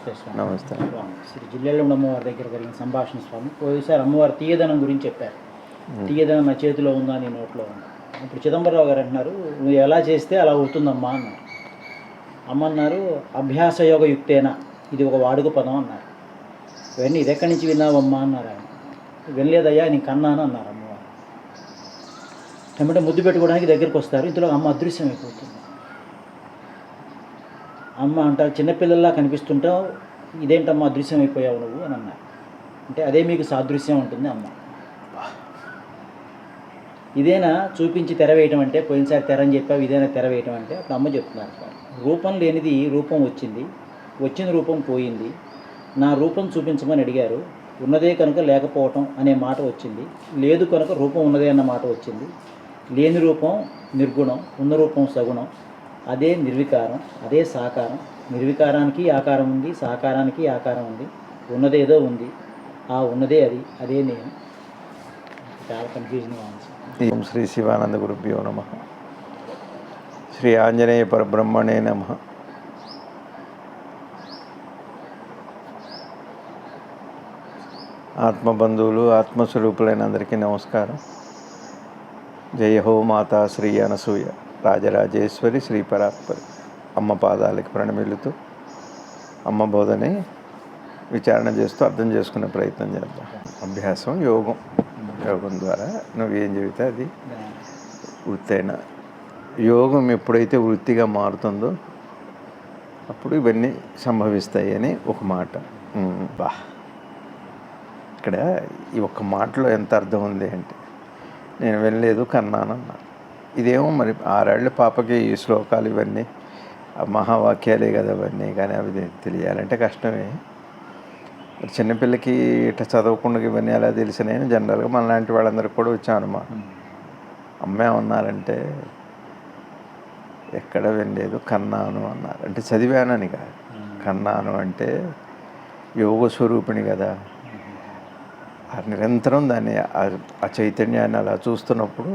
నమస్తే స్వామి. నమస్తే. స్వామి శ్రీ జిల్లెళ్ళ అమ్మవారి దగ్గర జరిగిన సంభాషణ స్వామి. పోయిసారి అమ్మవారి తీయదనం గురించి చెప్పారు. తీయదనం నా చేతిలో ఉందా, నీ నోట్లో ఉందా. ఇప్పుడు చిదంబరరావు గారు అంటున్నారు, నువ్వు ఎలా చేస్తే అలా అవుతుందమ్మా అన్నారు. అమ్మ అన్నారు, అభ్యాసయోగ యుక్తేనా, ఇది ఒక వాడుక పదం అన్నారు. ఇవన్నీ ఇది ఎక్కడి నుంచి విన్నావమ్మా అన్నారు ఆయన. వినలేదయ్యా, నీ కన్నాను అన్నారు అమ్మవారు. ఏమంటే ముద్దు పెట్టుకోవడానికి దగ్గరికి వస్తారు, ఇందులో అమ్మ అదృశ్యం అయిపోతుంది. అమ్మ అంటారు, చిన్నపిల్లల్లా కనిపిస్తుంటావు, ఇదేంటమ్మా అదృశ్యం అయిపోయావు నువ్వు అని అన్నారు. అంటే అదే మీకు సాదృశ్యం ఉంటుంది అమ్మ. ఇదేనా చూపించి తెర వేయటం అంటే, పోయినసారి తెర అని చెప్పావు, ఇదేనా తెర వేయటం అంటే. అప్పుడు అమ్మ చెప్తున్నారు, రూపం లేనిది రూపం వచ్చింది, వచ్చిన రూపం పోయింది, నా రూపం చూపించమని అడిగారు, ఉన్నదే కనుక లేకపోవటం అనే మాట వచ్చింది, లేదు కనుక రూపం ఉన్నదే అన్న మాట వచ్చింది, లేని రూపం నిర్గుణం, ఉన్న రూపం సగుణం, అదే నిర్వికారం, అదే సాకారం. నిర్వికారానికి ఆకారం ఉంది, సాకారానికి ఆకారం ఉంది, ఉన్నదేదో ఉంది, ఆ ఉన్నదే అది, అదే నేను. చాలా కన్ఫ్యూజన్గా ఉంది. ఓం శ్రీ శివానంద గురుభ్యో నమః. శ్రీ ఆంజనేయ పరబ్రహ్మణే నమః. ఆత్మబంధువులు, ఆత్మస్వరూపులైన అందరికీ నమస్కారం. జయ హో మాతా శ్రీ అనసూయ రాజరాజేశ్వరి శ్రీ పరాత్పరి. అమ్మ పాదాలకి ప్రణమిల్లుతూ అమ్మ బోధని విచారణ చేస్తూ అర్థం చేసుకునే ప్రయత్నం చేద్దాం. అభ్యాసం యోగం. యోగం ద్వారా నువ్వేం చెబితే అది వృత్తైన. యోగం ఎప్పుడైతే వృత్తిగా మారుతుందో అప్పుడు ఇవన్నీ సంభవిస్తాయి అని ఒక మాట. బా, ఇక్కడ ఈ ఒక్క మాటలో ఎంత అర్థం ఉంది అంటే, నేను వెళ్ళలేదు కన్నాను అన్నా. ఇదేమో మరి 6 ఏళ్ల పాపకి ఈ శ్లోకాలు ఇవన్నీ మహావాక్యాలే కదా అవన్నీ, కానీ అవి తెలియాలంటే కష్టమే. మరి చిన్నపిల్లకి ఇట్లా చదవకుండా ఇవన్నీ ఎలా తెలిసినాయని జనరల్గా మనలాంటి వాళ్ళందరికీ కూడా వచ్చాను అన్నమాట. అమ్మ ఏమన్నారంటే, ఎక్కడ వెళ్ళలేదు కన్నాను అన్నారు. అంటే చదివానని కాదు, కన్నాను అంటే యోగ స్వరూపిణి కదా. నిరంతరం దాన్ని ఆ చైతన్యాన్ని అలా చూస్తున్నప్పుడు,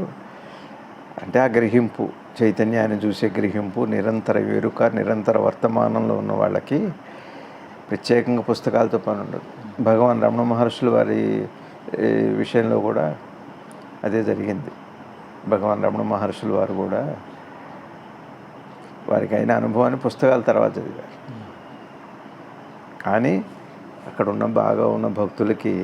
అంటే ఆ గ్రహింపు, చైతన్యాన్ని చూసే గ్రహింపు, నిరంతర వేరుక, నిరంతర వర్తమానంలో ఉన్న వాళ్ళకి ప్రత్యేకంగా పుస్తకాలతో పని ఉండదు. భగవాన్ రమణ మహర్షులు వారి విషయంలో కూడా అదే జరిగింది. భగవాన్ రమణ మహర్షులు వారు కూడా వారికి అయిన అనుభవాన్ని పుస్తకాల తర్వాత చదివారు. కానీ అక్కడ ఉన్న బాగా ఉన్న భక్తులకి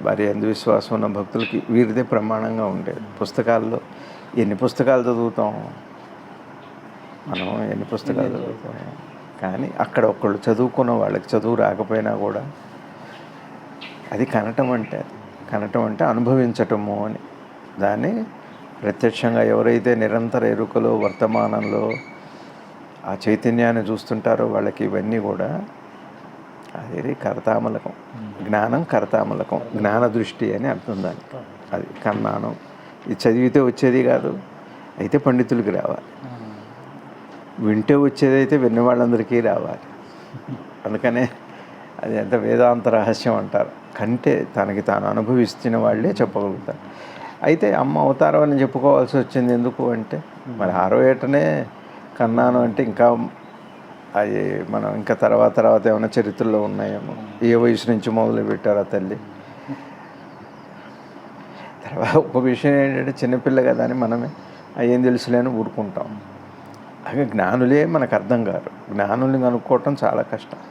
వారి అంధవిశ్వాసం ఉన్న భక్తులకి వీరిదే ప్రమాణంగా ఉండేది. పుస్తకాల్లో ఎన్ని పుస్తకాలు చదువుతాం మనం, ఎన్ని పుస్తకాలు చదువుతాం. కానీ అక్కడ ఒకళ్ళు చదువుకున్న వాళ్ళకి చదువు రాకపోయినా కూడా అది కనటం అంటే అనుభవించటము అని. దాన్ని ప్రత్యక్షంగా ఎవరైతే నిరంతర ఎరుకలో వర్తమానంలో ఆ చైతన్యాన్ని చూస్తుంటారో వాళ్ళకి ఇవన్నీ కూడా అది కర్తామలకం. జ్ఞానం కర్తామలకం, జ్ఞాన దృష్టి అని అర్థం దానికి. అది కన్నాను. ఇది చదివితే వచ్చేది కాదు, అయితే పండితులకి రావాలి. వింటే వచ్చేదైతే విన్న వాళ్ళందరికీ రావాలి. అందుకనే అది ఎంత వేదాంత రహస్యం అంటారు. కంటే తనకి తాను అనుభవిస్తున్న వాళ్ళే చెప్పగలుగుతారు. అయితే అమ్మ అవతారం అని చెప్పుకోవాల్సి వచ్చింది ఎందుకు అంటే, మరి 6వ ఏటనే కన్నాను అంటే ఇంకా అది మనం ఇంకా తర్వాత ఏమైనా చరిత్రలో ఉన్నాయేమో. ఏ వయసు నుంచి మొదలు పెట్టారు ఆ తల్లి. తర్వాత ఒక విషయం ఏంటంటే, చిన్నపిల్ల కదా అని మనమే ఏం తెలుసులేని ఊరుకుంటాం. అలాగే జ్ఞానులే మనకు అర్థం కాదు. జ్ఞానుల్ని కనుక్కోవటం చాలా కష్టం.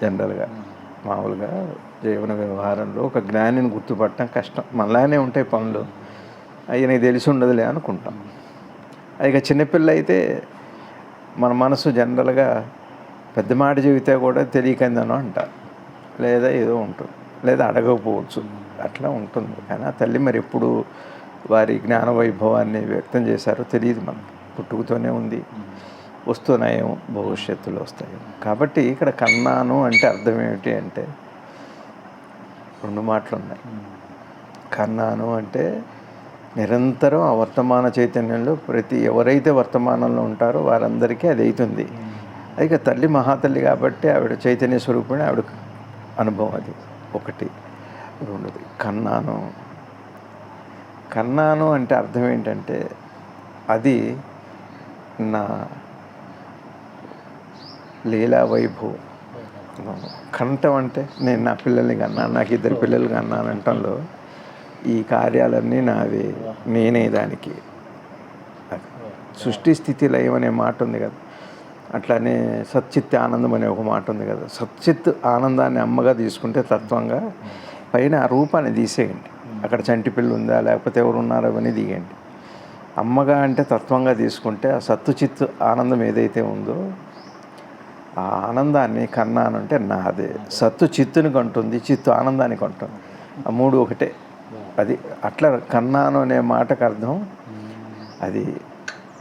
జనరల్గా మామూలుగా జీవన వ్యవహారంలో ఒక జ్ఞానిని గుర్తుపట్టడం కష్టం. మనలానే ఉంటాయి పనులు, అవి నీకు తెలిసి ఉండదులే అనుకుంటాం. అది చిన్నపిల్ల అయితే మన మనసు జనరల్గా పెద్ద మాట చెబితే కూడా తెలియకందనో అంటారు, లేదా ఏదో ఉంటుంది, లేదా అడగకపోవచ్చు, అట్లా ఉంటుంది. కానీ ఆ తల్లి మరి ఎప్పుడు వారి జ్ఞాన వైభవాన్ని వ్యక్తం చేశారో తెలియదు మనకు. పుట్టుకతోనే ఉంది, వస్తున్నాయేమో, భవిష్యత్తులో వస్తాయేమో. కాబట్టి ఇక్కడ కన్నాను అంటే అర్థం ఏమిటి అంటే 2 మాటలు ఉన్నాయి. కన్నాను అంటే నిరంతరం ఆ వర్తమాన చైతన్యంలో ఎవరైతే వర్తమానంలో ఉంటారో వారందరికీ అది అవుతుంది. అది తల్లి మహాతల్లి కాబట్టి ఆవిడ చైతన్య స్వరూపిణి, ఆవిడ అనుభవం అది ఒకటి. 2ది కన్నాను అంటే అర్థం ఏంటంటే, అది నా లీలా వైభవం. కంఠం అంటే నేను నా పిల్లల్ని కన్నాను, నాకు 2 పిల్లలు కన్నాను అంటంలో ఈ కార్యాలన్నీ నావే, నేనే దానికి. సృష్టి స్థితి లయం అనే మాట ఉంది కదా, అట్లానే సచ్చిత్ ఆనందం అనే ఒక మాట ఉంది కదా. సచ్చిత్ ఆనందాన్ని అమ్మగా తీసుకుంటే తత్వంగా పైన ఆ రూపాన్ని తీసేయండి. అక్కడ చంటి పిల్ల ఉందా లేకపోతే ఎవరు ఉన్నారో అవన్నీ తీయండి. అమ్మగా అంటే తత్వంగా తీసుకుంటే ఆ సత్తు చిత్తు ఆనందం ఏదైతే ఉందో ఆ ఆనందాన్ని కన్నానంటే నాదే. సత్తు చిత్తుని కొంటుంది, చిత్తు ఆనందాన్ని కొంటుంది. ఆ 3 ఒకటే. అది అట్లా కన్నాను అనే మాటకు అర్థం అది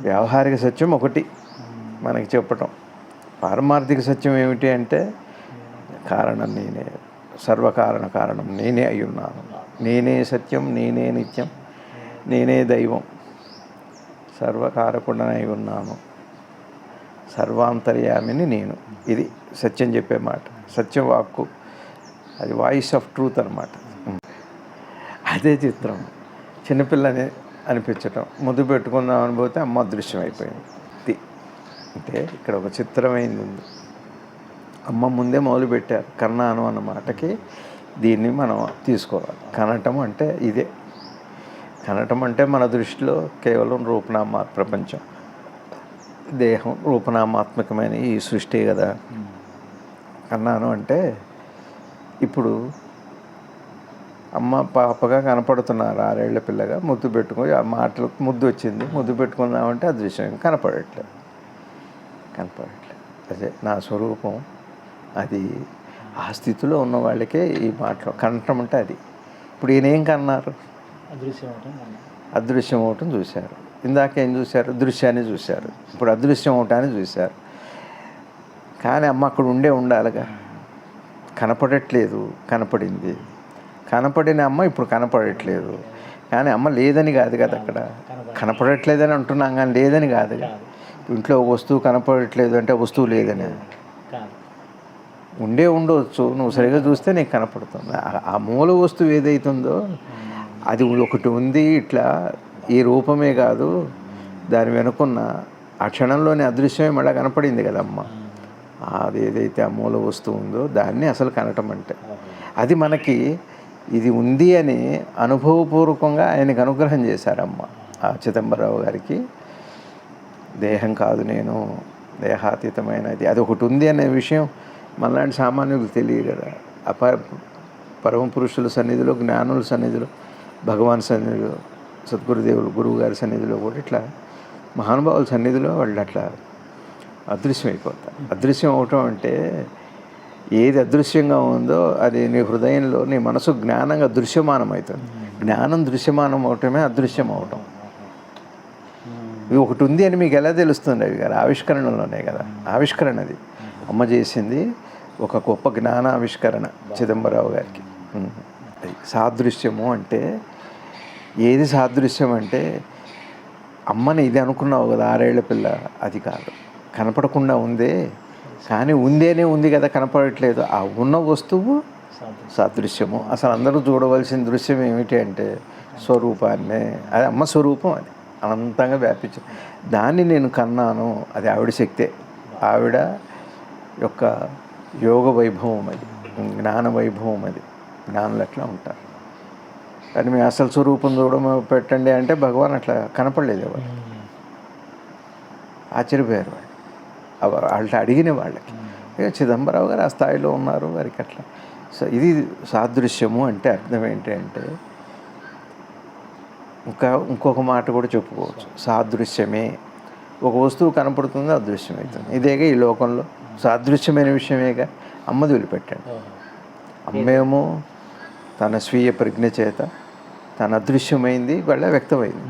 వ్యావహారిక సత్యం ఒకటి మనకి చెప్పటం. పారమార్థిక సత్యం ఏమిటి అంటే కారణం నేనే, సర్వకారణ కారణం నేనే అయి ఉన్నాను, నేనే సత్యం, నేనే నిత్యం, నేనే దైవం, సర్వకారకుడనై ఉన్నాను, సర్వాంతర్యామిని నేను. ఇది సత్యం చెప్పే మాట, సత్యం వాక్కు, అది వాయిస్ ఆఫ్ ట్రూత్ అన్నమాట. అదే చిత్రం చిన్నపిల్లని అనిపించటం, ముద్దు పెట్టుకుందామని పోతే అమ్మ అదృశ్యం అయిపోయింది. అంటే ఇక్కడ ఒక చిత్రమైంది ఉంది. అమ్మ ముందే మొదలుపెట్టారు కన్నాను అన్న మాటకి. దీన్ని మనం తీసుకోవాలి. కనటం అంటే ఇదే. కనటం అంటే మన దృష్టిలో కేవలం రూపనామ ప్రపంచం, దేహం రూపనామాత్మకమైన ఈ సృష్టి కదా. కన్నాను అంటే ఇప్పుడు అమ్మ పాపగా కనపడుతున్నారు, 6 ఏళ్ల పిల్లగా ముద్దు పెట్టుకొని ఆ మాటలు ముద్దు వచ్చింది, ముద్దు పెట్టుకుందామంటే అదృశ్యం కనపడట్లేదు. అదే నా స్వరూపం. అది ఆ స్థితిలో ఉన్న వాళ్ళకే ఈ మాటలు కనటం అంటే అది. ఇప్పుడు ఈయనేం కన్నారు? అదృశ్యం అవటం చూశారు. ఇందాక ఏం చూశారు? దృశ్యాన్ని చూశారు. ఇప్పుడు అదృశ్యం అవటాన్ని చూశారు. కానీ అమ్మ అక్కడ ఉండాలిగా. కనపడట్లేదు, కనపడింది. కనపడిన అమ్మ ఇప్పుడు కనపడట్లేదు. కానీ అమ్మ లేదని కాదు కదా, అక్కడ కనపడట్లేదని అంటున్నాం కానీ లేదని కాదు. ఇంట్లో వస్తువు కనపడట్లేదు అంటే వస్తువు లేదని. ఉండవచ్చు, నువ్వు సరిగా చూస్తే నీకు కనపడుతుంది. ఆ మూల వస్తువు ఏదైతుందో అది ఒకటి ఉంది. ఇట్లా ఈ రూపమే కాదు, దాని వెనుకున్న ఆ క్షణంలోనే అదృశ్యమే మళ్ళీ కనపడింది కదా అమ్మ. అది ఏదైతే ఆ మూల వస్తువు ఉందో దాన్ని అసలు కనటం అంటే. అది మనకి ఇది ఉంది అని అనుభవపూర్వకంగా ఆయనకు అనుగ్రహం చేశారమ్మ, ఆ చిదంబరరావు గారికి. దేహం కాదు నేను, దేహాతీతమైనది, అది ఒకటి ఉంది అనే విషయం మనలాంటి సామాన్యులకు తెలియదు కదా. పరమ పురుషుల సన్నిధిలో, జ్ఞానుల సన్నిధిలో, భగవాన్ సన్నిధిలో, సద్గురుదేవులు గురువుగారి సన్నిధిలో కూడా ఇట్లా మహానుభావుల సన్నిధిలో వాళ్ళు అట్లా అదృశ్యం అయిపోతారు. అదృశ్యం అవటం అంటే ఏది అదృశ్యంగా ఉందో అది నీ హృదయంలో, నీ మనసు జ్ఞానంగా దృశ్యమానం అవుతుంది. జ్ఞానం దృశ్యమానం అవటమే అదృశ్యం అవటం. ఇది ఒకటి ఉంది అని మీకు ఎలా తెలుస్తుంది? అవి గారు ఆవిష్కరణలోనే కదా. ఆవిష్కరణది అమ్మ చేసింది, ఒక గొప్ప జ్ఞానావిష్కరణ చిదంబరరావు గారికి. సాదృశ్యము అంటే ఏది? సాదృశ్యం అంటే అమ్మని ఇది అనుకున్నావు కదా 6 ఏళ్ల పిల్ల, అది కాదు. కనపడకుండా ఉందే, కానీ ఉందేనే ఉంది కదా, కనపడట్లేదు. ఆ ఉన్న వస్తువు సాదృశ్యము. అసలు అందరూ చూడవలసిన దృశ్యం ఏమిటి అంటే స్వరూపాన్నే. అది అమ్మ స్వరూపం, అది అనంతంగా వ్యాపించు. దాన్ని నేను కన్నాను, అది ఆవిడ శక్తే. ఆవిడ యొక్క యోగ వైభవం అది, జ్ఞాన వైభవం అది. జ్ఞానులు అట్లా ఉంటారు. కానీ మీ అసలు స్వరూపం పెట్టండి అంటే భగవాన్ అట్లా కనపడలేదు ఎవరు. ఆశ్చర్యపోయారు వాళ్ళు అడిగిన వాళ్ళకి. ఇక చిదంబరరావు గారు ఆ స్థాయిలో ఉన్నారు, వారికి అట్లా. సో ఇది సాదృశ్యము అంటే అర్థం ఏంటి అంటే, ఇంకొక మాట కూడా చెప్పుకోవచ్చు. సాదృశ్యమే, ఒక వస్తువు కనపడుతుంది, అదృశ్యమవుతుంది. ఇదేగా ఈ లోకంలో సాదృశ్యమైన విషయమేగా. అమ్మది వదిలిపెట్టండి. అమ్మేమో తన స్వీయ ప్రజ్ఞ చేత తన అదృశ్యమైంది వాళ్ళ వ్యక్తమైంది.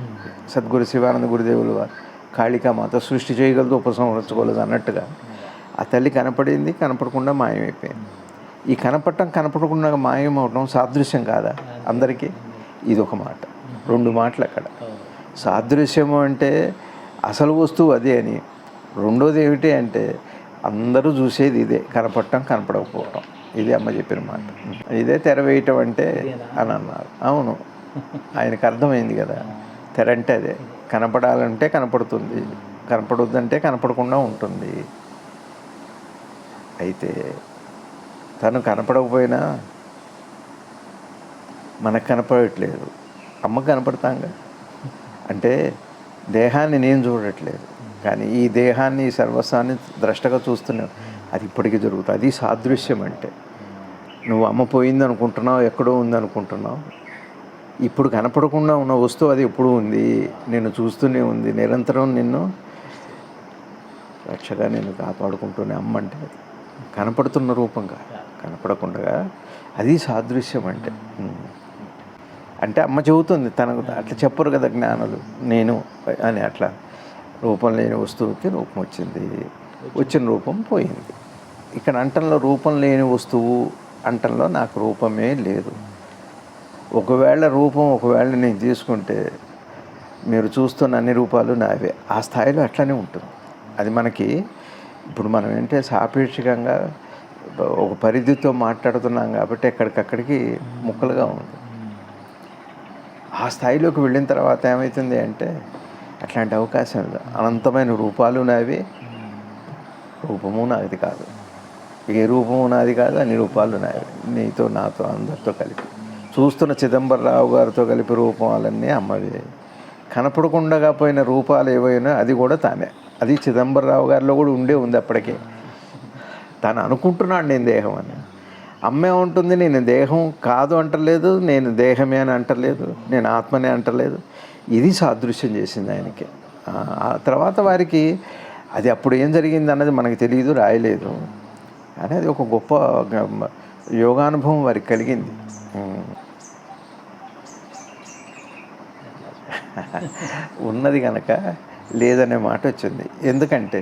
సద్గురు శివానంద గురుదేవులు వారు కాళికామాత సృష్టి చేయగలదు, ఉపసంహరించుకోలేదు అన్నట్టుగా ఆ తల్లి కనపడింది, కనపడకుండా మాయమైపోయింది. ఈ కనపడకుండా మాయమవడం సాదృశ్యం కాదా అందరికీ? ఇది ఒక మాట. 2 మాటలు అక్కడ. సాదృశ్యము అంటే అసలు వస్తువు అదే అని, రెండోది ఏమిటి అంటే అందరూ చూసేది ఇదే, కనపడకపోవటం. ఇదే అమ్మ చెప్పిన మాట. ఇదే తెర వేయటం అంటే అని అన్నారు. అవును, ఆయనకు అర్థమైంది కదా. తెర అంటే అదే. కనపడాలంటే కనపడుతుంది, కనపడొద్దంటే కనపడకుండా ఉంటుంది. అయితే తను కనపడకపోయినా మనకు కనపడట్లేదు, అమ్మకు కనపడతాంగా. అంటే దేహాన్ని నేను చూడట్లేదు, కానీ ఈ దేహాన్ని, ఈ సర్వస్వాన్ని ద్రష్టగా చూస్తున్నావు. అది ఇప్పటికీ జరుగుతుంది. అది సాదృశ్యం అంటే. నువ్వు అమ్మ పోయింది అనుకుంటున్నావు, ఎక్కడో ఉంది అనుకుంటున్నావు. ఇప్పుడు కనపడకుండా ఉన్న వస్తువు అది ఎప్పుడు ఉంది, నిన్ను చూస్తూనే ఉంది, నిరంతరం నిన్ను రక్షగా నేను కాపాడుకుంటూనే. అమ్మ అంటే కనపడుతున్న రూపంగా, కనపడకుండా అది సాదృశ్యం అంటే. అంటే అమ్మ చెబుతుంది తనకు, అట్లా చెప్పరు కదా జ్ఞానులు, నేను అని. అట్లా రూపం లేని వస్తువుకి రూపం వచ్చింది, వచ్చిన రూపం పోయింది. ఇక్కడ అంటంలో రూపం లేని వస్తువు అంటంలో నాకు రూపమే లేదు. ఒకవేళ నేను తీసుకుంటే మీరు చూస్తున్న అన్ని రూపాలు నావే. ఆ స్థాయిలో అట్లనే ఉంటుంది. అది మనకి ఇప్పుడు మనం ఏంటంటే సాపేక్షికంగా ఒక పరిధితో మాట్లాడుతున్నాం కాబట్టి ఎక్కడికక్కడికి ముక్కలుగా ఉంది. ఆ స్థాయిలోకి వెళ్ళిన తర్వాత ఏమవుతుంది అంటే అట్లాంటి అవకాశం లేదు. అనంతమైన రూపాలు నావి, రూపము నాది కాదు. ఏ రూపము నాది కాదు, అన్ని రూపాలు నావి. నీతో, నాతో, అందరితో కలిపి చూస్తున్న చిదంబరరావు గారితో కలిపి రూపాలన్నీ అమ్మవే. కనపడకుండా పోయిన రూపాలు ఏవైనా అది కూడా తానే. అది చిదంబరరావు గారిలో కూడా ఉంది అప్పటికే. తను అనుకుంటున్నాడు నేను దేహం అని. అమ్మే ఉంటుంది, నేను దేహం కాదు అంటలేదు, నేను దేహమే అని అంటలేదు, నేను ఆత్మనే అంటలేదు. ఇది సాదృశ్యం చేసింది ఆయనకి. ఆ తర్వాత వారికి అది అప్పుడు ఏం జరిగింది అన్నది మనకు తెలియదు, రాయలేదు. కానీ అది ఒక గొప్ప యోగానుభవం వారికి కలిగింది. ఉన్నది కనుక లేదనే మాట వచ్చింది. ఎందుకంటే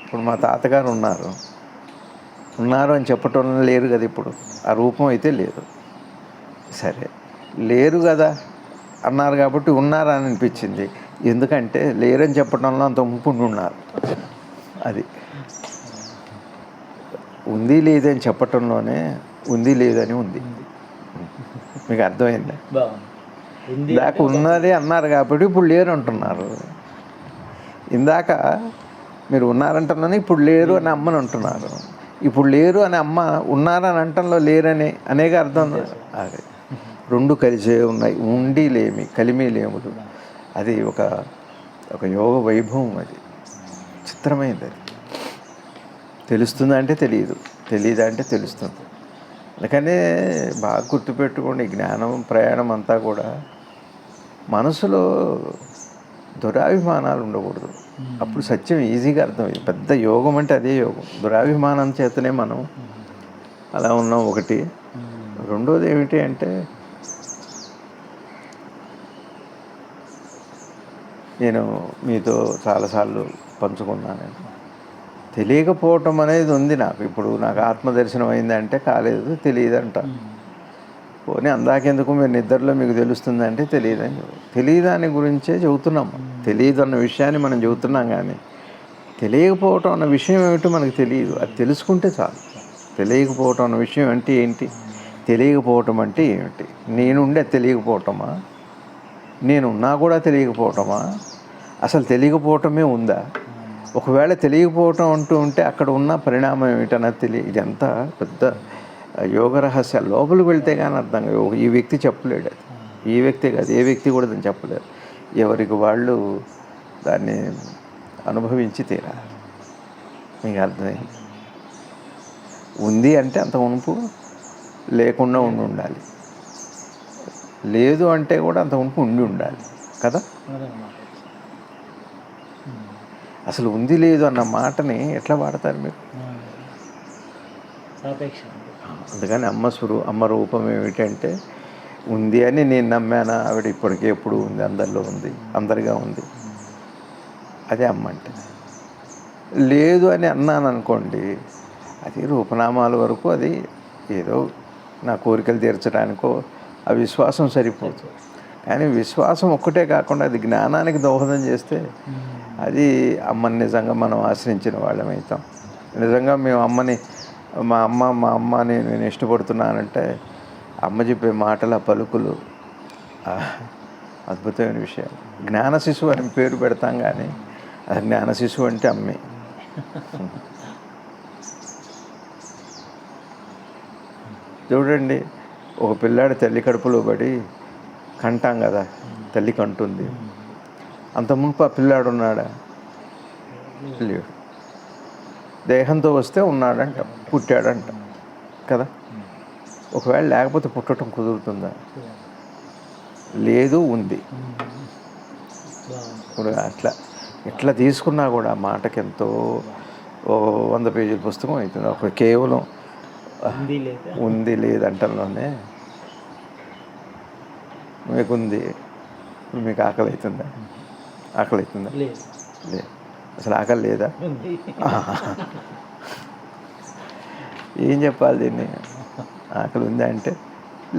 ఇప్పుడు మా తాతగారు ఉన్నారు అని చెప్పటం లేరు కదా. ఇప్పుడు ఆ రూపం అయితే లేదు. సరే, లేరు కదా అన్నారు కాబట్టి ఉన్నారని అనిపించింది. ఎందుకంటే లేరని చెప్పడంలో అంత ఉంపుండి ఉన్నారు. అది ఉంది లేదని చెప్పటంలోనే ఉంది లేదని ఉంది. మీకు అర్థమైందా? ఇందాక ఉన్నది అన్నారు కాబట్టి ఇప్పుడు లేరు అంటున్నారు. ఇందాక మీరు ఉన్నారంటున్నాను, ఇప్పుడు లేరు అని అమ్మని అంటున్నారు. ఇప్పుడు లేరు అని అమ్మ ఉన్నారని అంటంలో లేరని అనేక అర్థం. అదే రెండు కలిసే ఉన్నాయి. ఉండి లేమి, కలిమి లేములు. అది ఒక యోగ వైభవం. అది చిత్రమైంది. అది తెలుస్తుందా అంటే తెలియదు, తెలియదా అంటే తెలుస్తుంది. అందుకనే బాగా గుర్తుపెట్టుకోండి, జ్ఞానం ప్రయాణం అంతా కూడా మనసులో దురాభిమానాలు ఉండకూడదు. అప్పుడు సత్యం ఈజీగా అర్థమయ్యి. పెద్ద యోగం అంటే అదే యోగం. దురాభిమానం చేతనే మనం అలా ఉన్నాం. ఒకటి. రెండోది ఏమిటి అంటే నేను మీతో చాలాసార్లు పంచుకున్నాను, తెలియకపోవటం అనేది ఉంది నాకు. ఇప్పుడు నాకు ఆత్మదర్శనం అయిందంటే కాలేదు, తెలియదు అంట. పోనీ అందాకెందుకు మీరు నిద్రలో మీకు తెలుస్తుందంటే తెలియదని. తెలియదాని గురించే చెబుతున్నాం. తెలియదు అన్న విషయాన్ని మనం చెబుతున్నాం, కానీ తెలియకపోవటం అన్న విషయం ఏమిటో మనకు తెలియదు. అది తెలుసుకుంటే చాలు. తెలియకపోవటం అన్న విషయం అంటే ఏంటి, తెలియకపోవటం అంటే ఏమిటి? నేనుండే తెలియకపోవటమా, నేనున్నా కూడా తెలియకపోవటమా, అసలు తెలియకపోవటమే ఉందా? ఒకవేళ తెలియకపోవటం అంటూ ఉంటే అక్కడ ఉన్న పరిణామం ఏమిటన్నది తెలియదు. ఇదంతా పెద్ద యోగ రహస్యాలు. లోపలికి వెళ్తే కానీ అర్థం కాదు. ఈ వ్యక్తి చెప్పలేడు. అది ఈ వ్యక్తి కాదు, ఏ వ్యక్తి కూడా దాన్ని చెప్పలేరు. ఎవరికి వాళ్ళు దాన్ని అనుభవించి తీరాలి. మీకు అర్థమైంది? ఉంది అంటే అంత ఉనుపు లేకుండా ఉండాలి, లేదు అంటే కూడా అంత ఉనుపు ఉండాలి కదా. అసలు ఉంది లేదు అన్న మాటని ఎట్లా వాడతారు మీరు? అందుకని అమ్మ రూపం ఏమిటంటే ఉంది అని నేను నమ్మానా, ఆవిడ ఇప్పటికే ఎప్పుడు ఉంది, అందరిలో ఉంది, అందరిగా ఉంది. అదే అమ్మ అంటే. లేదు అని అన్నాను అనుకోండి, అది రూపనామాల వరకు అది ఏదో నా కోరికలు తీర్చడానికో ఆ విశ్వాసం సరిపోదు. కానీ విశ్వాసం ఒక్కటే కాకుండా అది జ్ఞానానికి దోహదం చేస్తే అది అమ్మని నిజంగా మనం ఆశ్రయించిన వాళ్ళం అవుతాం. నిజంగా మేము మా అమ్మని నేను ఇష్టపడుతున్నానంటే అమ్మ చెప్పే మాటల పలుకులు అద్భుతమైన విషయాలు. జ్ఞాన శిశువు అని పేరు పెడతాం, కానీ అది జ్ఞాన శిశువు అంటే అమ్మే. చూడండి, ఒక పిల్లాడి తల్లి కడుపులో పడి కంటాం కదా, తల్లి కంటుంది. అంత మునుపు ఆ పిల్లాడు ఉన్నాడా? లేడు. దేహంతో వస్తే ఉన్నాడంట, పుట్టాడంట కదా. ఒకవేళ లేకపోతే పుట్టడం కుదురుతుందా? లేదు, ఉంది. ఇప్పుడు ఎట్లా తీసుకున్నా కూడా మాటకి ఎంతో 100 పేజీల పుస్తకం అవుతుంది. ఒక కేవలం ఉంది లేదంటలోనే మీకుంది, మీకు ఆకలి అవుతుందా? ఆకలి అవుతుందా? లేదు. అసలు ఆకలి లేదా? ఏం చెప్పాలి దీన్ని? ఆకలి ఉందా అంటే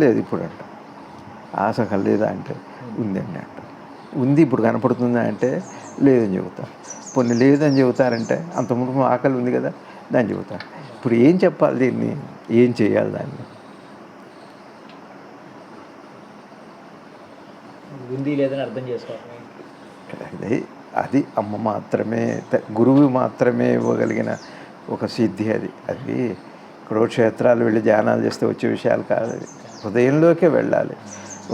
లేదు ఇప్పుడు అంట. ఆశ కలేదా అంటే ఉందండి అంట. ఉంది ఇప్పుడు కనపడుతుందా అంటే లేదని చెబుతారు. కొన్ని లేదని చెబుతారంటే అంత ముందు ఆకలి ఉంది కదా దాన్ని చెబుతారు. ఇప్పుడు ఏం చెప్పాలి దీన్ని? ఏం చేయాలి దాన్ని? ఉంది లేదని అర్థం చేసుకోవాలి. అది అమ్మ మాత్రమే, గురువు మాత్రమే ఇవ్వగలిగిన ఒక సిద్ధి అది. అది ఇక్కడ క్షేత్రాలు వెళ్ళి ధ్యానాలు చేస్తే వచ్చే విషయాలు కాదు. అది హృదయంలోకే వెళ్ళాలి.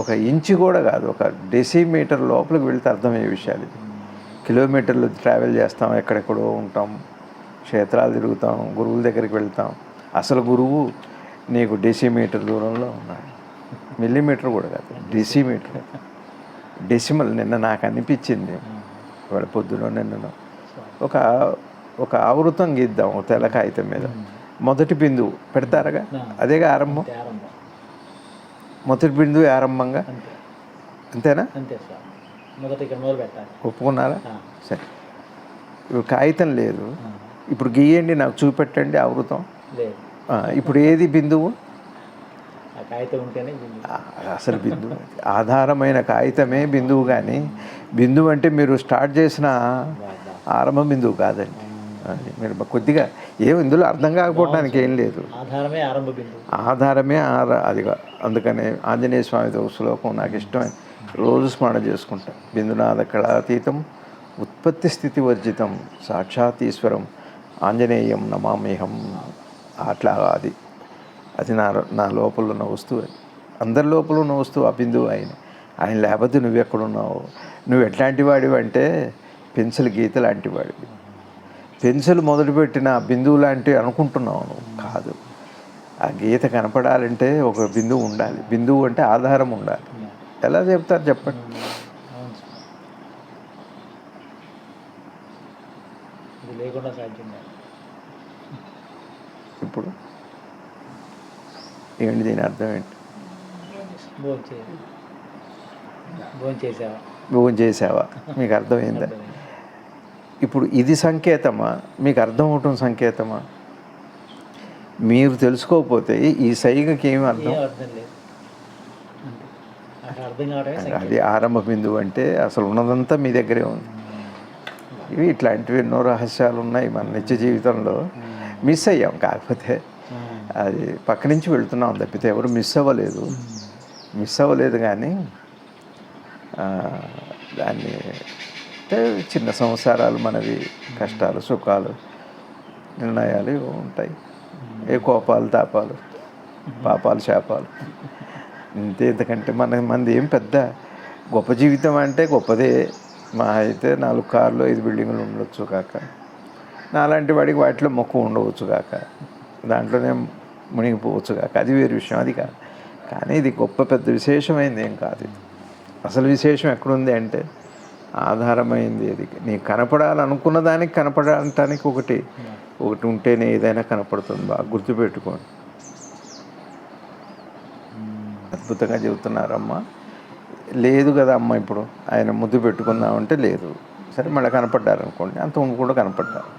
ఒక ఇంచు కూడా కాదు, ఒక డెసిమీటర్ లోపలికి వెళ్తే అర్థమయ్యే విషయాలు. ఇది కిలోమీటర్లు ట్రావెల్ చేస్తాం, ఎక్కడెక్కడో ఉంటాం, క్షేత్రాలు తిరుగుతాం, గురువుల దగ్గరికి వెళ్తాం. అసలు గురువు నీకు డెసిమీటర్ దూరంలో ఉన్నాడు. మిల్లీమీటర్ కూడా కాదు, డెసిమీటర్. డెసిమల్. నిన్న నాకు అనిపించింది, ఇవాళ పొద్దున నిన్నను ఒక ఆవృతం గీద్దాం ఒక తెల్ల కాగితం మీద. మొదటి బిందువు పెడతారుగా, అదేగా ఆరంభం. మొదటి బిందువు ఆరంభంగా, అంతేనా? ఒప్పుకున్నారా? సరే, ఇప్పుడు కాగితం లేదు, ఇప్పుడు గీయండి, నాకు చూపెట్టండి ఆవృతం. ఇప్పుడు ఏది బిందువు? అసలు బిందువు ఆధారమైన కాగితమే బిందువు. కానీ బిందువు అంటే మీరు స్టార్ట్ చేసిన ఆరంభ బిందువు కాదండి. మీరు కొద్దిగా ఇందులో అర్థం కాకపోవడానికి ఏం లేదు. ఆధారమే అదిగా. అందుకనే ఆంజనేయ స్వామి శ్లోకం నాకు ఇష్టమైన, రోజు స్మరణ చేసుకుంటా. బిందునాథ కళాతీతం ఉత్పత్తి స్థితి వర్జితం సాక్షాత్ ఈశ్వరం ఆంజనేయం నమామ్యహం. అట్లా అది నా లోపల ఉన్న వస్తువు. అది అందరి లోపల ఉన్న వస్తువు. ఆ బిందువు ఆయన లేకపోతే నువ్వెక్కడున్నావు? నువ్వు ఎట్లాంటి వాడివి అంటే పెన్సిల్ గీత లాంటి వాడివి. పెన్సిల్ మొదలుపెట్టిన బిందువు లాంటివి అనుకుంటున్నావు నువ్వు. కాదు. ఆ గీత కనపడాలంటే ఒక బిందువు ఉండాలి. బిందువు అంటే ఆధారం ఉండాలి. ఎలా చెప్తారు చెప్పండి? ఇప్పుడు ఏంటి దీని అర్థం ఏంటి? భోజనం చేసావా? మీకు అర్థమైందా? ఇప్పుడు ఇది సంకేతమా? మీకు అర్థం అవటం సంకేతమా? మీరు తెలుసుకోకపోతే ఈ సైగకి ఏమి అర్థం? అది ఆరంభ బిందువు అంటే అసలు ఉన్నదంతా మీ దగ్గరే ఉంది. ఇట్లాంటివి ఎన్నో రహస్యాలు ఉన్నాయి మన నిత్య జీవితంలో. మిస్ అయ్యాం, కాకపోతే అది పక్క నుంచి వెళ్తున్నాం తప్పితే ఎవరు మిస్ అవ్వలేదు. కానీ దాన్ని అంటే చిన్న సంసారాలు మనవి, కష్టాలు సుఖాలు నిర్ణయాలు ఉంటాయి. ఏ కోపాలు తాపాలు, పాపాలు శాపాలు, ఇంతకంటే మంది ఏం పెద్ద గొప్ప జీవితం అంటే గొప్పదే. మా అయితే 4 కార్లు 5 బిల్డింగులు ఉండొచ్చు కాక, నాలాంటి వాడికి వాటిలో మొక్కు ఉండవచ్చు కాక, దాంట్లోనే మునిగిపోవచ్చు కాక, అది వేరే విషయం. అది కాదు. కానీ ఇది గొప్ప పెద్ద విశేషమైంది ఏం కాదు. ఇది అసలు విశేషం ఎక్కడుంది అంటే ఆధారమైంది. అది నీకు కనపడాలనుకున్న దానికి కనపడటానికి ఒకటి ఉంటేనే ఏదైనా కనపడుతుంది. బాగా గుర్తుపెట్టుకోండి. అద్భుతంగా చెబుతున్నారమ్మా. లేదు కదా అమ్మ, ఇప్పుడు ఆయన ముద్దు పెట్టుకుందామంటే లేదు. సరే, మళ్ళీ కనపడ్డారనుకోండి, అంత కూడా కనపడ్డారు.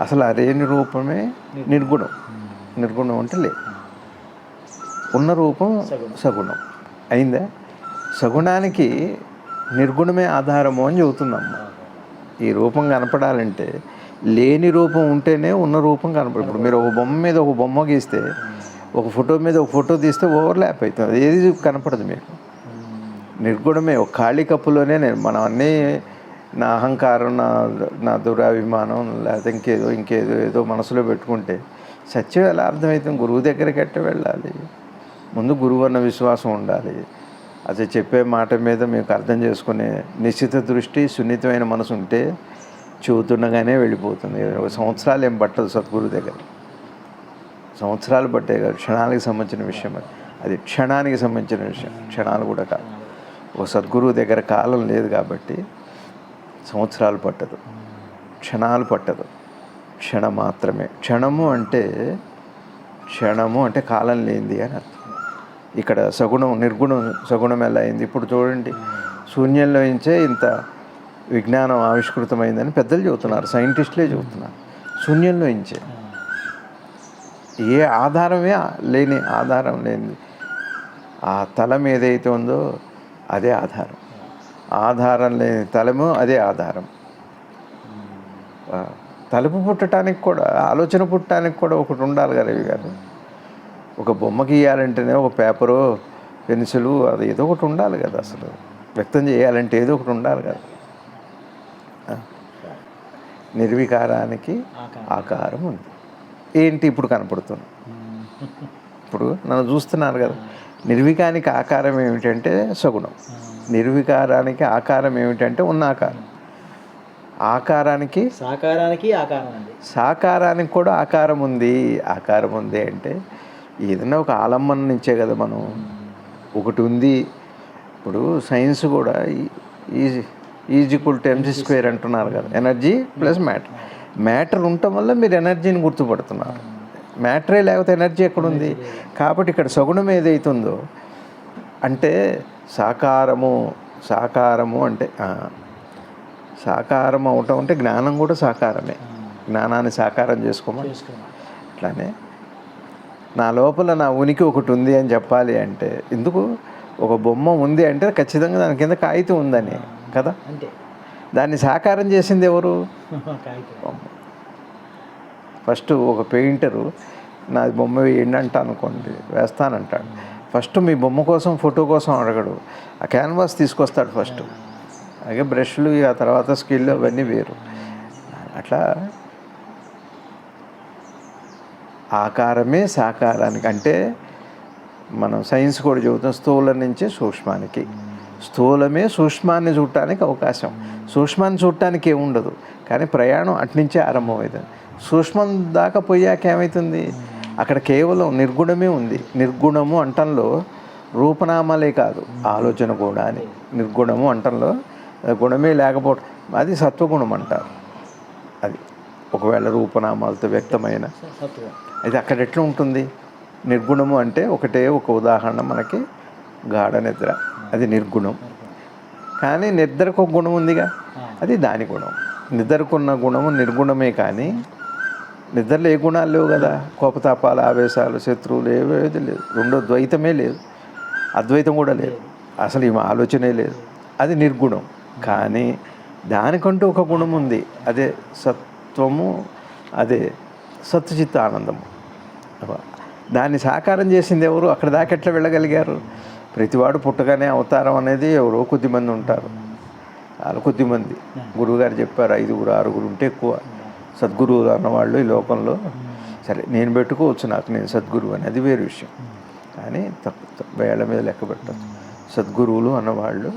అసలు అదేని రూపమే నిర్గుణం. నిర్గుణం అంటే లేదు. ఉన్న రూపం సగుణం అయిందా? సగుణానికి నిర్గుణమే ఆధారము అని చెబుతుందమ్మ. ఈ రూపం కనపడాలంటే లేని రూపం ఉంటేనే ఉన్న రూపం కనపడదు. ఇప్పుడు మీరు ఒక బొమ్మ మీద ఒక బొమ్మ గీస్తే, ఒక ఫోటో మీద ఒక ఫోటో తీస్తే ఓవర్లాప్ అవుతుంది. ఏది కనపడదు మీకు. నిర్గుణమే. ఒక ఖాళీ కప్పులోనే మనం అన్నీ నా అహంకారం, నా నా దురాభిమానం, లేకపోతే ఇంకేదో ఏదో మనసులో పెట్టుకుంటే సత్యం ఎలా అర్థమవుతుంది? గురువు దగ్గరికి ఎట్ట వెళ్ళాలి? ముందు గురువు అన్న విశ్వాసం ఉండాలి. అసలు చెప్పే మాట మీద మీకు అర్థం చేసుకునే నిశ్చిత దృష్టి, సున్నితమైన మనసు ఉంటే చెబుతుండగానే వెళ్ళిపోతుంది. సంవత్సరాలు ఏం పట్టదు సద్గురు దగ్గర, సంవత్సరాలు పట్టే కాదు, క్షణాలకు సంబంధించిన విషయం. అది క్షణానికి సంబంధించిన విషయం, క్షణాలు కూడా కాదు. ఒక సద్గురువు దగ్గర కాలం లేదు కాబట్టి సంవత్సరాలు పట్టదు, క్షణాలు పట్టదు, క్షణం మాత్రమే. క్షణము అంటే కాలం లేనిది అని అర్థం. ఇక్కడ సగుణం, నిర్గుణం, సగుణం ఎలా అయింది? ఇప్పుడు చూడండి, శూన్యంలో నుంచే ఇంత విజ్ఞానం ఆవిష్కృతమైందని పెద్దలు చెబుతున్నారు, సైంటిస్టులే చెబుతున్నారు. శూన్యంలో నుంచే, ఏ ఆధారం లేనిది ఆ తలం ఏదైతే ఉందో అదే ఆధారం. ఆధారం లేని తలము అదే ఆధారం. తలుపు పుట్టడానికి కూడా, ఆలోచన పుట్టడానికి కూడా ఒకటి ఉండాలి కదా రవి గారు. ఒక బొమ్మ గీయాలంటేనే ఒక పేపరు, పెన్సిలు, అది ఏదో ఒకటి ఉండాలి కదా. అసలు వ్యక్తం చేయాలంటే ఏదో ఒకటి ఉండాలి కదా. నిర్వికారానికి ఆకారం ఉంది. ఏంటి ఇప్పుడు కనపడుతుంది? ఇప్పుడు నన్ను చూస్తున్నారు కదా. నిర్వికారానికి ఆకారం ఏమిటంటే సగుణం, నిర్వికారానికి ఆకారం ఏమిటంటే ఉన్న ఆకారం. ఆకారానికి సాకారానికి కూడా ఆకారం ఉంది. ఆకారం ఉంది అంటే ఏదైనా ఒక ఆలంబన నుంచే కదా మనం ఒకటి ఉంది. ఇప్పుడు సైన్స్ కూడా ఈజ్ ఈక్వల్ టు mc² అంటున్నారు కదా. ఎనర్జీ ప్లస్ మ్యాటర్ ఉండటం వల్ల మీరు ఎనర్జీని గుర్తుపడుతున్నారు. మ్యాటరే లేకపోతే ఎనర్జీ ఎక్కడుంది? కాబట్టి ఇక్కడ సగుణం ఏదైతుందో అంటే సాకారము అంటే సాకారం అవటం అంటే జ్ఞానం కూడా సాకారమే. జ్ఞానాన్ని సాకారం చేసుకోమని. అట్లానే నా లోపల నా ఉనికి ఒకటి ఉంది అని చెప్పాలి అంటే ఎందుకు? ఒక బొమ్మ ఉంది అంటే ఖచ్చితంగా దాని కింద కాగితం ఉందని కదా. దాన్ని సాకారం చేసింది ఎవరు? ఫస్ట్ ఒక పెయింటరు నాది బొమ్మ వేయండి అంట అనుకోండి, వేస్తానంటాడు. ఫస్ట్ మీ బొమ్మ కోసం, ఫోటో కోసం అడగడు, ఆ క్యాన్వాస్ తీసుకొస్తాడు ఫస్ట్. అలాగే బ్రష్లు, ఆ తర్వాత స్కిల్, అవన్నీ వేరు. అట్లా ఆకారమే సాకారానికి. అంటే మనం సైన్స్ కూడా చెబుతాం, స్థూలం నుంచి సూక్ష్మానికి. స్థూలమే సూక్ష్మాన్ని చూడటానికి అవకాశం. సూక్ష్మాన్ని చూడటానికి ఏముండదు, కానీ ప్రయాణం అట్నుంచే ఆరంభమవుతుంది. సూక్ష్మం దాకా పోయాక ఏమవుతుంది? అక్కడ కేవలం నిర్గుణమే ఉంది. నిర్గుణము అంటంలో రూపనామాలే కాదు, ఆలోచన కూడా అని. నిర్గుణము అంటంలో గుణమే లేకపోవడం, అది సత్వగుణం అంటారు. అది ఒకవేళ రూపనామాలతో వ్యక్తమైన అయితే అక్కడ ఎట్లా ఉంటుంది? నిర్గుణము అంటే ఒకటే ఒక ఉదాహరణ మనకి, గాఢ నిద్ర, అది నిర్గుణం. కానీ నిద్రకు ఒక గుణం ఉందిగా, అది దాని గుణం. నిద్రకున్న గుణము నిర్గుణమే, కానీ నిద్రలో ఏ గుణాలు లేవు కదా. కోపతాపాలు, ఆవేశాలు, శత్రువులు ఏవేది లేదు. రెండో ద్వైతమే లేదు, అద్వైతం కూడా లేదు, అసలు ఈ ఆలోచనే లేదు. అది నిర్గుణం. కానీ దానికంటూ ఒక గుణం ఉంది, అదే సత్వము, అదే సత్చిత్త ఆనందము. దాన్ని సాకారం చేసింది ఎవరు? అక్కడ దాకా ఎట్లా వెళ్ళగలిగారు? ప్రతివాడు పుట్టగానే అవతారం అనేది ఎవరో కొద్దిమంది ఉంటారు. వాళ్ళు కొద్దిమంది. గురువుగారు చెప్పారు 5, 6 ఉంటే ఎక్కువ సద్గురువులు అన్నవాళ్ళు ఈ లోకంలో. సరే, నేను పెట్టుకోవచ్చు నాకు నేను సద్గురువు అని, అది వేరే విషయం. కానీ వేళ్ల మీద లెక్క పెట్టచ్చు. సద్గురువులు అన్నవాళ్ళు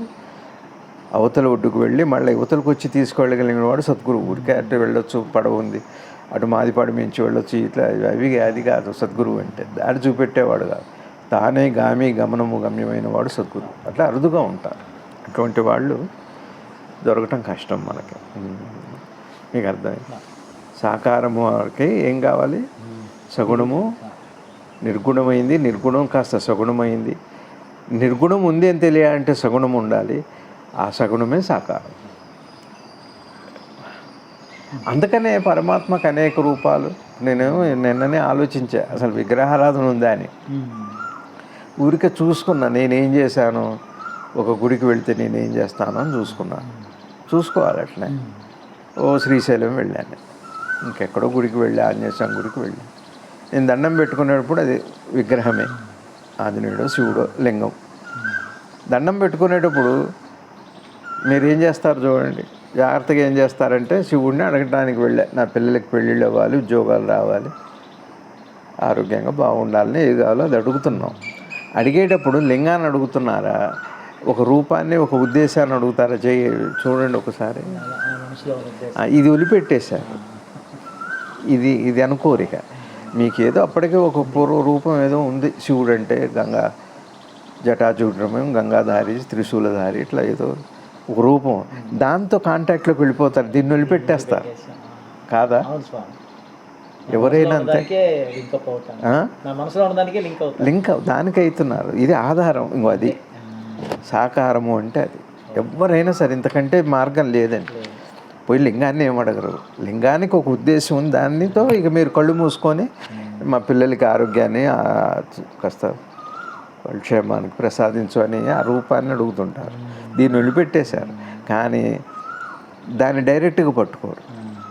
అవతల ఒడ్డుకు వెళ్ళి మళ్ళీ యువతలకు వచ్చి తీసుకెళ్ళగలిగిన వాడు సద్గురువు. ఊరికే అట్టే వెళ్ళొచ్చు, పడవ ఉంది అటు మాదిపాడు మించి వెళ్ళొచ్చు, ఇట్లా అది కాదు సద్గురువు అంటే. దారి చూపెట్టేవాడు కాదు, తానే గామి గమనము గమ్యమైన వాడు సద్గురువు. అట్లా అరుదుగా ఉంటారు. అటువంటి వాళ్ళు దొరకటం కష్టం మనకి. మీకు అర్థమైంది? సాకారము వారికి ఏం కావాలి? సగుణము నిర్గుణమైంది, నిర్గుణం కాస్త సగుణమైంది. నిర్గుణం ఉంది అని తెలియాలంటే సగుణం ఉండాలి, ఆ సగుణమే సాకారం. అందుకనే పరమాత్మకు అనేక రూపాలు. నేను నిన్ననే ఆలోచించా, అసలు విగ్రహారాధన ఉందా అని. ఊరికే చూసుకున్నా, నేనేం చేశాను, ఒక గుడికి వెళితే నేనేం చేస్తాను అని చూసుకోవాలి. అట్లనే శ్రీశైలం వెళ్ళాను, ఇంకెక్కడో గుడికి వెళ్ళి, ఆంజనేయ స్వామి గుడికి వెళ్ళి నేను దండం పెట్టుకునేటప్పుడు అది విగ్రహమే, ఆంజనేయుడో శివుడో లింగం. దండం పెట్టుకునేటప్పుడు మీరేం చేస్తారు చూడండి, జాగ్రత్తగా ఏం చేస్తారంటే శివుడిని అడగడానికి వెళ్ళా, నా పిల్లలకి పెళ్ళిళ్ళు అవ్వాలి, ఉద్యోగాలు రావాలి, ఆరోగ్యంగా బాగుండాలని ఏది కావాలో అది అడుగుతున్నాం. అడిగేటప్పుడు లింగాన్ని అడుగుతున్నారా, ఒక రూపాన్ని, ఒక ఉద్దేశాన్ని అడుగుతారా? చూడండి ఒకసారి. మనసులో ఉన్న ఉద్దేశం. ఇది వదిలిపెట్టేశారు. ఇది ఇది అనుకోరిక. మీకేదో అప్పటికే ఒక పూర్వ రూపం ఏదో ఉంది. శివుడు అంటే గంగా జటాజూటమం, గంగాధారి, త్రిశూలధారి, ఇట్లా ఏదో ఒక రూపం, దాంతో కాంటాక్ట్లోకి వెళ్ళిపోతారు. దీన్ని వదిలిపెట్టేస్తారు కాదా? అవును స్వామి. ఎవరైనా అంతే. లింక్ అవుతాను. నా మనసులో ఉన్నదానికే లింక్ అవుతాను. లింక్ దానికి అవుతున్నారు. ఇది ఆధారం. ఇంకో అది సాకారము అంటే అది. ఎవరైనా సరే ఇంతకంటే మార్గం లేదండి. పోయి లింగాన్ని ఏమడగరు. లింగానికి ఒక ఉద్దేశం ఉంది. దానితో ఇక మీరు కళ్ళు మూసుకొని మా పిల్లలకి ఆరోగ్యాన్ని కాస్త క్షేమానికి ప్రసాదించు అని ఆ రూపాన్ని అడుగుతుంటారు. దీన్ని వదిలిపెట్టేశారు. కానీ దాన్ని డైరెక్ట్గా పట్టుకోరు.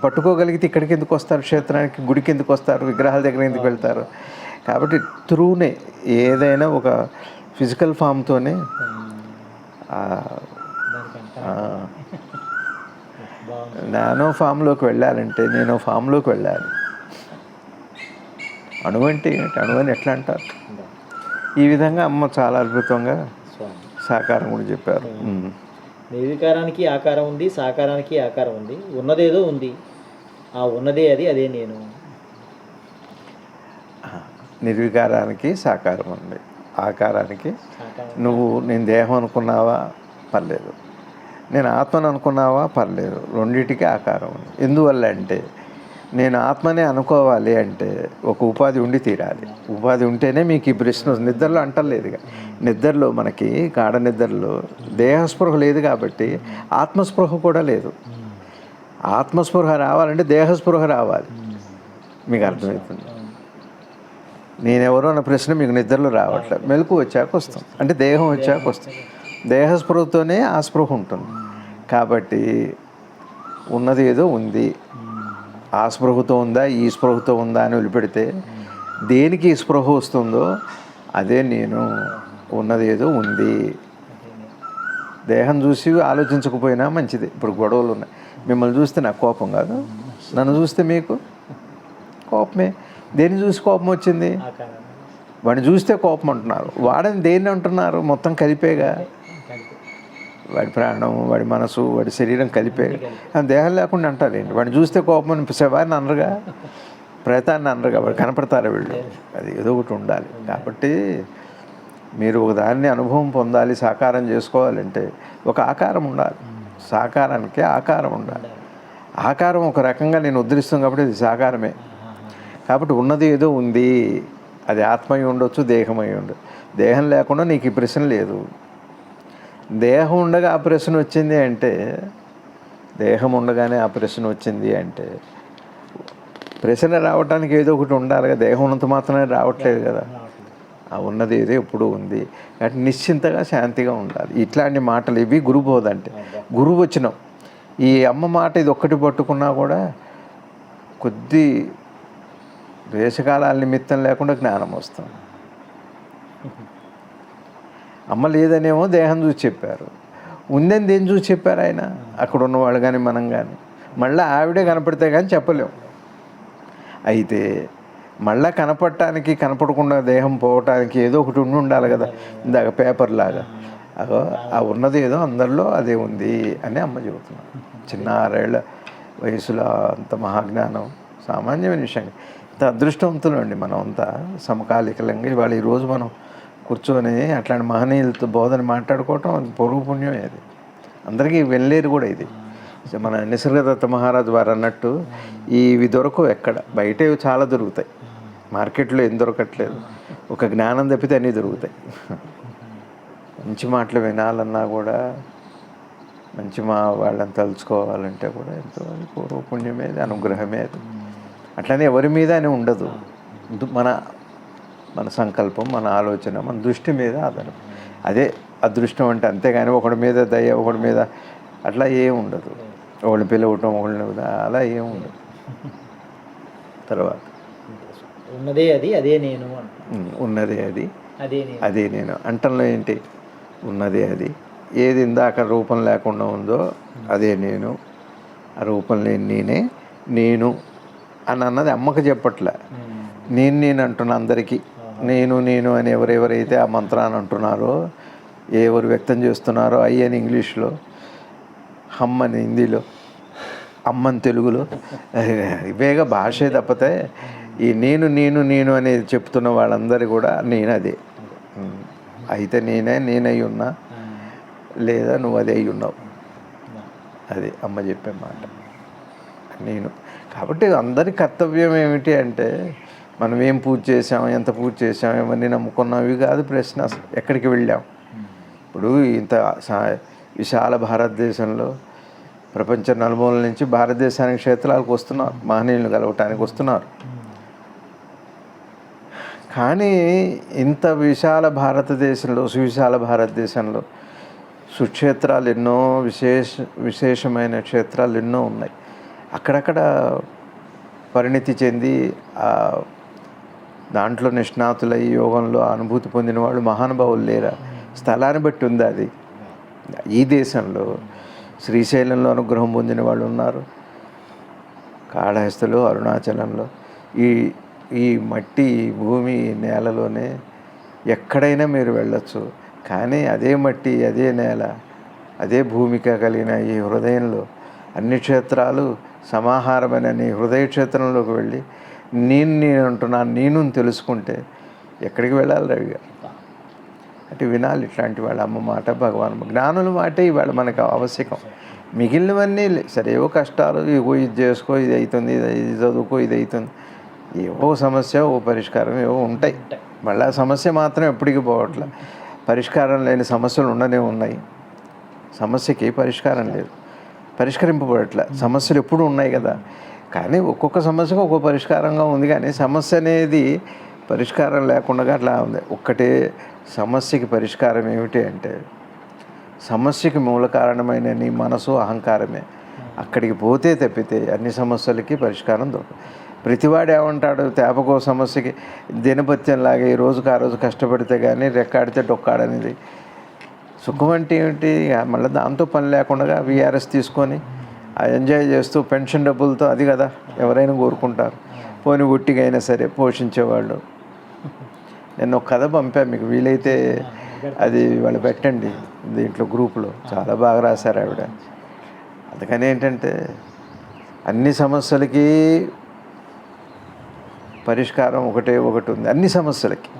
పట్టుకోగలిగితే ఇక్కడికి ఎందుకు వస్తారు? క్షేత్రానికి, గుడికి ఎందుకు వస్తారు? విగ్రహాల దగ్గర ఎందుకు వెళ్తారు? కాబట్టి త్రూనే ఏదైనా ఒక ఫిజికల్ ఫామ్తోనే నానో ఫామ్లోకి వెళ్ళాలంటే నేను ఫామ్లోకి వెళ్ళాలి. అణువు అంటే ఏంటి? అణువని ఎట్లా అంటారు? ఈ విధంగా అమ్మ చాలా అద్భుతంగా సాకారం కూడా చెప్పారు. నిర్వికారానికి ఆకారం ఉంది, సాకారానికి ఆకారం ఉంది, ఉన్నదేదో ఉంది, ఆ ఉన్నదే అది, అదే నేను. నిర్వికారానికి సాకారం ఉంది, ఆకారానికి నువ్వు నేను దేహం అనుకున్నావా పర్లేదు, నేను ఆత్మను అనుకున్నావా పర్లేదు, రెండింటికి ఆకారం ఉంది. ఎందువల్ల అంటే నేను ఆత్మనే అనుకోవాలి అంటే ఒక ఉపాధి ఉండి తీరాలి. ఉపాధి ఉంటేనే మీకు ఈ ప్రశ్న. నిద్రలో అంటలేదుగా, నిద్రలో మనకి గాఢ నిద్రలో దేహస్పృహ లేదు కాబట్టి ఆత్మస్పృహ కూడా లేదు. ఆత్మస్పృహ రావాలంటే దేహస్పృహ రావాలి. మీకు అర్థమవుతుంది. నేనెవరో అన్న ప్రశ్న మీకు నిద్రలో రావట్లేదు, మెలకు వచ్చాక వస్తాం. అంటే దేహం వచ్చాక వస్తాం. దేహస్పృహతోనే ఆ స్పృహ ఉంటుంది. కాబట్టి ఉన్నది ఏదో ఉంది, ఆ స్పృహతో ఉందా ఈ స్పృహతో ఉందా అని వదిలిపెడితే దేనికి ఈ స్పృహ వస్తుందో అదే నేను. ఉన్నది ఏదో ఉంది. దేహం చూసి ఆలోచించకపోయినా మంచిది. ఇప్పుడు గొడవలు ఉన్నాయి, మిమ్మల్ని చూస్తే నాకు కోపం కాదు, నన్ను చూస్తే మీకు కోపమే. దేన్ని చూసి కోపం వచ్చింది? వాడిని చూస్తే కోపం అంటున్నారు, వాడని దేన్ని అంటున్నారు? మొత్తం కలిపేగా. వాడి ప్రాణం, వాడి మనసు, వాడి శరీరం కలిపేగా. దేహం లేకుండా అంటారు ఏంటి? వాడిని చూస్తే కోపం అని శవాన్ని అనరుగా, ప్రేతాన్ని అనరుగా. వాడు కనపడతారు వీళ్ళు. అది ఏదో ఒకటి ఉండాలి. కాబట్టి మీరు ఒకదాన్ని అనుభవం పొందాలి, సాకారం చేసుకోవాలంటే ఒక ఆకారం ఉండాలి. సాకారానికి ఆకారం ఉండాలి. ఆకారం ఒక రకంగా నేను ఉద్ధరిస్తాను కాబట్టి అది సాకారమే. కాబట్టి ఉన్నది ఏదో ఉంది. అది ఆత్మయి ఉండొచ్చు, దేహమై ఉండొచ్చు. దేహం లేకుండా నీకు ఈ ప్రశ్న లేదు. దేహం ఉండగా ఆ ప్రశ్న వచ్చింది అంటే, దేహం ఉండగానే ఆ ప్రశ్న వచ్చింది అంటే ప్రశ్న రావడానికి ఏదో ఒకటి ఉండాలిగా. దేహం ఉన్నంత మాత్రమే రావట్లేదు కదా. ఆ ఉన్నది ఏదో ఎప్పుడూ ఉంది. కాబట్టి నిశ్చింతగా శాంతిగా ఉండాలి. ఇట్లాంటి మాటలు ఇవి గురుబోధ అంటే. గురువు వచనం. ఈ అమ్మ మాట ఇది ఒక్కటి పట్టుకున్నా కూడా కొద్ది దేశకాలాల నిమిత్తం లేకుండా జ్ఞానం వస్తుంది. అమ్మ లేదనేమో దేహం చూసి చెప్పారు, ఉందని దేని చూసి చెప్పారు ఆయన? అక్కడ ఉన్నవాళ్ళు కానీ మనం కానీ. మళ్ళీ ఆవిడే కనపడితే కానీ చెప్పలేము. అయితే మళ్ళీ కనపడటానికి, కనపడకుండా దేహం పోవటానికి ఏదో ఒకటి ఉండాలి కదా. ఇందాక పేపర్ లాగా ఆ ఉన్నది ఏదో అందరిలో అదే ఉంది అని అమ్మ చెబుతున్నాను. చిన్న 6 ఏళ్ల వయసులో అంత మహాజ్ఞానం సామాన్యమైన విషయం. ఇంత అదృష్టవంతులు అండి మనం అంతా సమకాలికలంగా. ఇవాళ ఈరోజు మనం కూర్చొని అట్లాంటి మహనీయులతో బోధన మాట్లాడుకోవటం అది పొరుగు పుణ్యం. అది అందరికీ వెళ్ళలేరు కూడా. ఇది మన నిసర్గదత్త మహారాజు వారు అన్నట్టు ఇవి దొరకవు ఎక్కడ. బయట ఇవి చాలా దొరుకుతాయి, మార్కెట్లో ఏం దొరకట్లేదు. ఒక జ్ఞానం తప్పితే అన్నీ దొరుకుతాయి. మంచి మాటలు వినాలన్నా కూడా, మంచి వాళ్ళని తలుచుకోవాలంటే కూడా ఎంతో అది పూర్వ పుణ్యమే, అనుగ్రహమే. అది అట్లనే ఎవరి మీద అని ఉండదు. మన సంకల్పం, మన ఆలోచన, మన దృష్టి మీద ఆధారం. అదే అదృష్టం అంటే. అంతేగాని ఒకడి మీద దయ, ఒకడి మీద అట్లా ఏం ఉండదు. ఒకళ్ళని పిలవటం, ఒకళ్ళని అలా ఏం ఉండదు. తర్వాత ఉన్నదే అది, అదే నేను. ఉన్నదే అది, అదే నేను అంటంలో ఏంటి? ఉన్నదే అది. ఏది ఇందాక రూపం లేకుండా ఉందో అదే నేను. ఆ రూపం లేని నేనే నేను అని అన్నది అమ్మకి చెప్పట్లే. నేను అంటున్నా అందరికీ. నేను అని ఎవరెవరైతే ఆ మంత్రాన్ని అంటున్నారో, ఎవరు వ్యక్తం చేస్తున్నారో, ఐ అని ఇంగ్లీష్లో, హమ్ అని హిందీలో, అమ్మని తెలుగులో, ఇవేగా భాషే తప్పితే ఈ నేను అనేది చెప్తున్న వాళ్ళందరూ కూడా నేను అదే. అయితే నేనై ఉన్నా, లేదా నువ్వు అదే అయి ఉన్నావు. అది అమ్మ చెప్పే మాట. నేను కాబట్టి అందరి కర్తవ్యం ఏమిటి అంటే, మనం ఏం పూజ చేసాం, ఎంత పూజ చేసాం, ఇవన్నీ నమ్ముకున్నాం, ఇవి కాదు ప్రశ్న. అసలు ఎక్కడికి వెళ్ళాం? ఇప్పుడు ఇంత విశాల భారతదేశంలో ప్రపంచ నలుమూలల నుంచి భారతదేశానికి క్షేత్రాలకు వస్తున్నారు, మహనీయులను కలవటానికి వస్తున్నారు. కానీ ఇంత విశాల భారతదేశంలో, సువిశాల భారతదేశంలో సుక్షేత్రాలు ఎన్నో, విశేషమైన క్షేత్రాలు ఎన్నో ఉన్నాయి. అక్కడక్కడ పరిణితి చెంది దాంట్లో నిష్ణాతులై యోగంలో అనుభూతి పొందిన వాళ్ళు మహానుభావులు లేరా? స్థలాన్ని బట్టి ఉంది అది. ఈ దేశంలో శ్రీశైలంలో అనుగ్రహం పొందిన వాళ్ళు ఉన్నారు, కాళహస్తిలో, అరుణాచలంలో. ఈ మట్టి, భూమి, నేలలోనే ఎక్కడైనా మీరు వెళ్ళొచ్చు. కానీ అదే మట్టి, అదే నేల, అదే భూమిక కలిగిన ఈ హృదయంలో అన్ని క్షేత్రాలు సమాహారమైన నీ హృదయ క్షేత్రంలోకి వెళ్ళి నేను అంటున్నాను, నేను తెలుసుకుంటే ఎక్కడికి వెళ్ళాలి రవి గారు? అంటే వినాలి ఇట్లాంటి వాళ్ళ అమ్మ మాట, భగవాన్ జ్ఞానుల మాటే ఇవాళ మనకు ఆవశ్యకం. మిగిలినవన్నీ సరే ఏవో కష్టాలు, ఇగో ఇది చేసుకో, ఇది అవుతుంది, ఇది చదువుకో, ఇది అవుతుంది, ఏవో సమస్య, ఓ పరిష్కారం ఏవో ఉంటాయి. మళ్ళీ ఆ సమస్య మాత్రం ఎప్పటికీ పోవట్లే. పరిష్కారం లేని సమస్యలు ఉండనే ఉన్నాయి. సమస్యకి పరిష్కారం లేదు, పరిష్కరింపబడట్లే. సమస్యలు ఎప్పుడు ఉన్నాయి కదా. కానీ ఒక్కొక్క సమస్యకు ఒక్కొక్క పరిష్కారంగా ఉంది. కానీ సమస్య అనేది పరిష్కారం లేకుండా అట్లా ఉంది. ఒక్కటే సమస్యకి పరిష్కారం ఏమిటి అంటే, సమస్యకి మూల కారణమైన నీ మనసు, అహంకారమే. అక్కడికి పోతే తప్పితే అన్ని సమస్యలకి పరిష్కారం దొరకదు. ప్రతివాడు ఏమంటాడు, తేపకో సమస్యకి దినపత్యంలాగా ఈ రోజుకి ఆ రోజు కష్టపడితే కానీ రెక్కాడితే డొక్కాడనేది. సుఖం అంటే ఏమిటి? మళ్ళీ దాంతో పని లేకుండా విఆర్ఎస్ తీసుకొని ఎంజాయ్ చేస్తూ పెన్షన్ డబ్బులతో, అది కదా ఎవరైనా కోరుకుంటారు. పోని ఒట్టిగా అయినా సరే పోషించేవాళ్ళు. నేను ఒక కథ పంపా, మీకు వీలైతే అది వాళ్ళు పెట్టండి దీంట్లో గ్రూపులో. చాలా బాగా రాశారు ఆవిడ. అందుకని ఏంటంటే అన్ని సమస్యలకి పరిష్కారం ఒకటి ఉంది. అన్ని సమస్యలకి,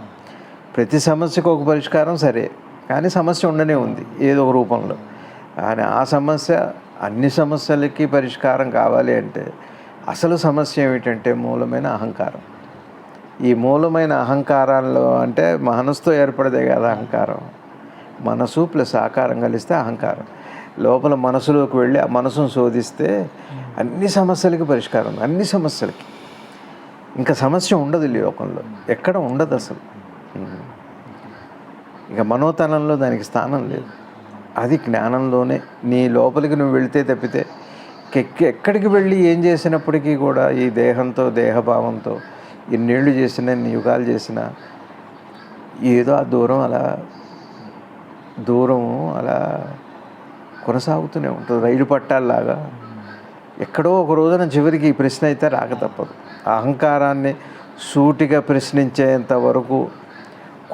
ప్రతి సమస్యకు ఒక పరిష్కారం సరే, కానీ సమస్య ఉండనే ఉంది ఏదో ఒక రూపంలో. కానీ ఆ సమస్య, అన్ని సమస్యలకి పరిష్కారం కావాలి అంటే అసలు సమస్య ఏమిటంటే మూలమైన అహంకారం. ఈ మూలమైన అహంకారాల్లో అంటే మనసుతో ఏర్పడదే కదా అహంకారం. మనసు ప్లస్ ఆకారం కలిస్తే అహంకారం. లోపల మనసులోకి వెళ్ళి ఆ మనసును శోధిస్తే అన్ని సమస్యలకి పరిష్కారం. అన్ని సమస్యలకి ఇంకా సమస్య ఉండదు ఈ లోకంలో, ఎక్కడ ఉండదు అసలు. ఇక మనోతనంలో దానికి స్థానం లేదు. అది జ్ఞానంలోనే నీ లోపలికి నువ్వు వెళితే తప్పితే ఎక్కడికి వెళ్ళి ఏం చేసినప్పటికీ కూడా ఈ దేహంతో, దేహభావంతో ఎన్నేళ్ళు చేసినా, ఎన్ని యుగాలు చేసినా ఏదో ఆ దూరము అలా కొనసాగుతూనే ఉంటుంది, రైలు పట్టాల్లాగా. ఎక్కడో ఒక రోజున చివరికి ఈ ప్రశ్న అయితే రాక తప్పదు. అహంకారాన్ని సూటిగా ప్రశ్నించేంత వరకు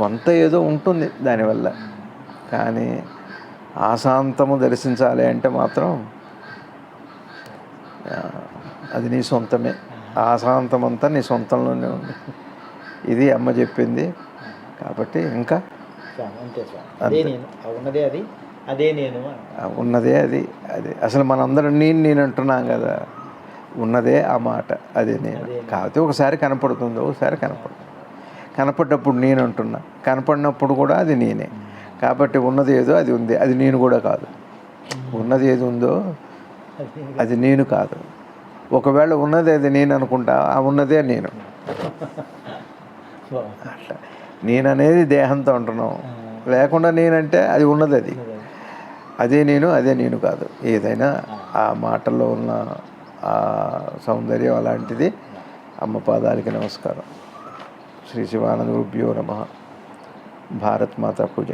కొంత ఏదో ఉంటుంది దానివల్ల. కానీ ఆశాంతము దర్శించాలి అంటే మాత్రం అది నీ సొంతమే. ఆశాంతం అంతా నీ సొంతంలోనే ఉంది. ఇది అమ్మ చెప్పింది. కాబట్టి ఇంకా ఉన్నదే అది, అదే నేను, ఉన్నదే అది. అసలు మనందరం నేను అంటున్నాం కదా, ఉన్నదే ఆ మాట, అదే నేను. కాకపోతే ఒకసారి కనపడుతుంది, ఒకసారి కనపడ్డప్పుడు నేను అంటున్నా, కనపడినప్పుడు కూడా అది నేనే. కాబట్టి ఉన్నది ఏదో అది ఉంది, అది నేను కూడా కాదు. ఉన్నది ఏది ఉందో అది నేను కాదు. ఒకవేళ ఉన్నది అది నేను అనుకుంటా, ఆ ఉన్నదే నేను. అట్లా నేను అనేది దేహంతో అంటున్నాం. లేకుండా నేనంటే అది ఉన్నది, అదే నేను, అదే నేను కాదు. ఏదైనా ఆ మాటల్లో ఉన్న ఆ సౌందర్యం అలాంటిది. అమ్మ పాదాలకి నమస్కారం. శ్రీ శివానంద గురుభ్యో నమః. భారత్ మాతా పూజ.